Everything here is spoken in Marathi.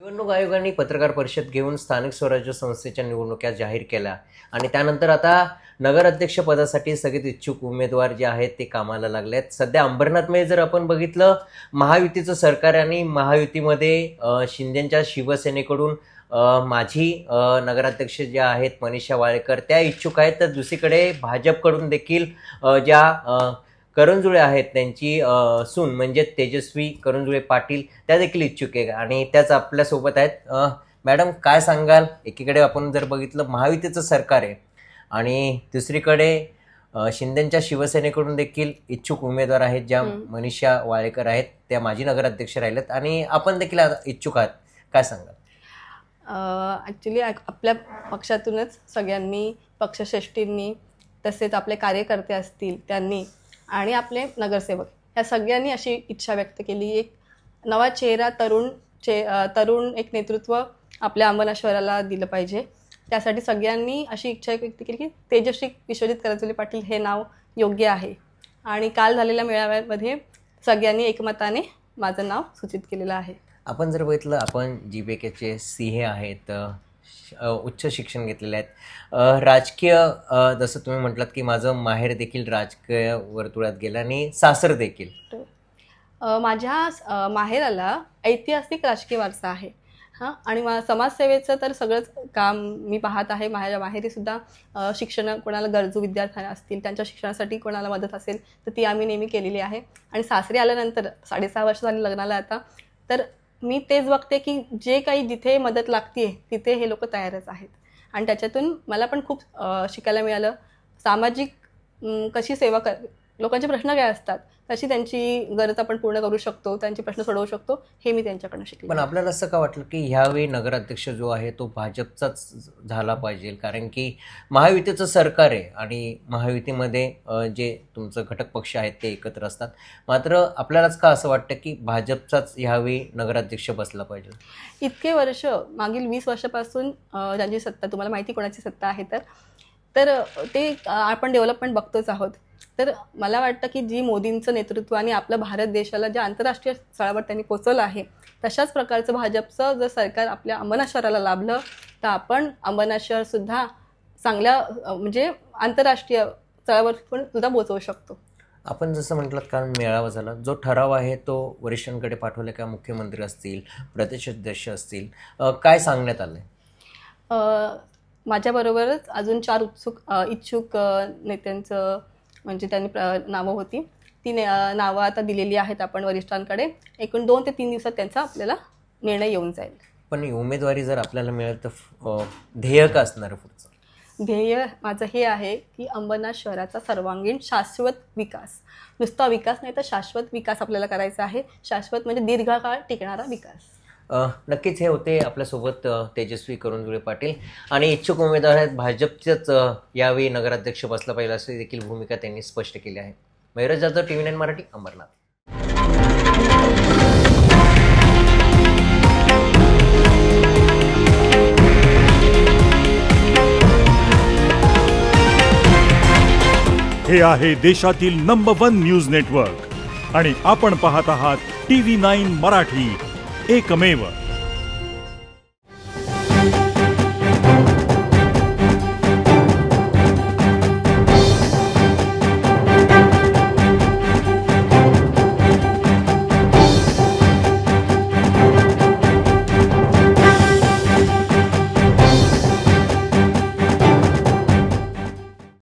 निवडणूक आयोगाने पत्रकार परिषद घेऊन स्थानिक स्वराज्य संस्थेच्या निवडणुका जाहीर केल्या आणि त्यानंतर आता नगराध्यक्ष पदासाठी सगळे इच्छुक उमेदवार जे आहेत ते कामाला लागले आहेत। सध्या अंबरनाथमध्ये जर आपण बघितलं, महायुतीचं सरकार आणि महायुतीमध्ये शिंदेच्या शिवसेनेकडून माजी नगराध्यक्ष जे आहेत मनीषा वाळेकर त्या इच्छुक आहेत, तर दुसरीकडे भाजपकडून देखील ज्या करंजुळे आहेत त्यांची सून म्हणजे तेजस्वी करंजुळे पाटील त्या देखील इच्छुक आहे आणि त्याच आपल्यासोबत आहेत। मॅडम, काय सांगाल? एकीकडे आपण जर बघितलं महायुतीचं सरकार आहे आणि दुसरीकडे शिंदेच्या शिवसेनेकडून देखील इच्छुक उमेदवार आहेत, ज्या मनीषा वाळेकर आहेत त्या माजी नगराध्यक्ष राहिलेत आणि आपण देखील इच्छुक आहात, काय सांगाल? ॲक्च्युली आपल्या पक्षातूनच सगळ्यांनी, पक्षश्रेष्ठींनी, तसेच आपले कार्यकर्ते असतील त्यांनी आणि आपले नगरसेवक या सगळ्यांनी अशी इच्छा व्यक्त केली, एक नवा चेहरा, तरुण एक नेतृत्व आपल्या अंबरनाथ शहराला दिलं पाहिजे। त्यासाठी सगळ्यांनी अशी इच्छा व्यक्त केली की तेजस्वी विश्वजित करंजुले पाटील हे नाव योग्य आहे आणि काल झालेल्या मेळाव्यामध्ये सगळ्यांनी एकमताने माझं नाव सूचित केलेलं आहे। आपण जर बघितलं, आपण GBKचे CA आहेत, उच्च शिक्षण घेतलेले आहेत, राजकीय जसं तुम्ही म्हटलात की माझं माहेर देखील राजकीय वर्तुळात गेलं आणि सासर देखील। माझ्या माहेराला ऐतिहासिक राजकीय वारसा आहे आणि समाजसेवेचं तर सगळंच काम मी पाहत आहे। माझ्या माहेरीसुद्धा शिक्षण, कोणाला गरजू विद्यार्थ्यांना असतील त्यांच्या शिक्षणासाठी कोणाला मदत असेल तर ती आम्ही नेहमी केलेली आहे आणि सासरी आल्यानंतर 6.5 वर्ष झाली लग्नाला आता, तर मी तेच बघते की जे काही जिथे मदत लागते तिथे हे लोक तयारच आहेत आणि त्याच्यातून मला पण खूप शिकायला मिळालं। सामाजिक कशी सेवा लोकांचे प्रश्न काय असतात तशी त्यांची गरज आपण पूर्ण करू शकतो, त्यांचे प्रश्न सोडवू शकतो, हे मी त्यांच्याकडून शिकले। पण आपल्याला असं का वाटलं की ह्यावेळी नगराध्यक्ष जो आहे तो भाजपचाच झाला पाहिजे? कारण की महायुतीचं सरकार आहे आणि महायुतीमध्ये जे तुमचं घटक पक्ष आहेत ते एकत्र असतात, मात्र आपल्यालाच का असं वाटतं की भाजपचाच ह्यावेळी नगराध्यक्ष बसला पाहिजे? इतके वर्ष, मागील 20 वर्षापासून ज्यांची सत्ता, तुम्हाला माहिती कोणाची सत्ता आहे तर ते आपण डेव्हलपमेंट बघतोच आहोत। तर मला वाटतं की जी मोदींचं नेतृत्व आणि आपलं भारत देशाला ज्या आंतरराष्ट्रीय स्तरावर त्यांनी पोचवलं आहे, तशाच प्रकारचं भाजपचं जर सरकार आपल्या अंबरनाथ शहराला लाभलं तर आपण अंबरनाथ शहरसुद्धा चांगल्या म्हणजे आंतरराष्ट्रीय स्तरावर पण सुद्धा पोचवू शकतो। आपण जसं म्हटलं, काल मेळावा झाला, जो ठराव आहे तो वरिष्ठांकडे पाठवला का? मुख्यमंत्री असतील, प्रदेशाध्यक्ष असतील, काय सांगण्यात आलंय? माझ्याबरोबरच अजून 4 इच्छुक नेत्यांचं म्हणजे त्यांनी नावं होती, ती नावं आता दिलेली आहेत आपण वरिष्ठांकडे। एकूण 2 ते 3 दिवसात त्यांचा आपल्याला निर्णय येऊन जाईल। पण उमेदवारी जर आपल्याला मिळेल तर ध्येय का असणार? पुढचं ध्येय माझं हे आहे की अंबरनाथ शहराचा सर्वांगीण शाश्वत विकास, नुसता विकास नाही तर शाश्वत विकास आपल्याला करायचा आहे। शाश्वत म्हणजे दीर्घकाळ टिकणारा विकास। नक्कीच हे होते आपल्यासोबत तेजस्वी करंजुळे पाटील आणि इच्छुक उमेदवार आहेत भाजपचेच यावेळी नगराध्यक्ष बसला पाहिजे अशी देखील भूमिका त्यांनी स्पष्ट केली आहे। मयूर जाधव, TV9 मराठी, अंबरनाथ। हे आहे देशातील नंबर 1 न्यूज नेटवर्क आणि आपण पाहत आहात TV9 मराठी, एकमेव।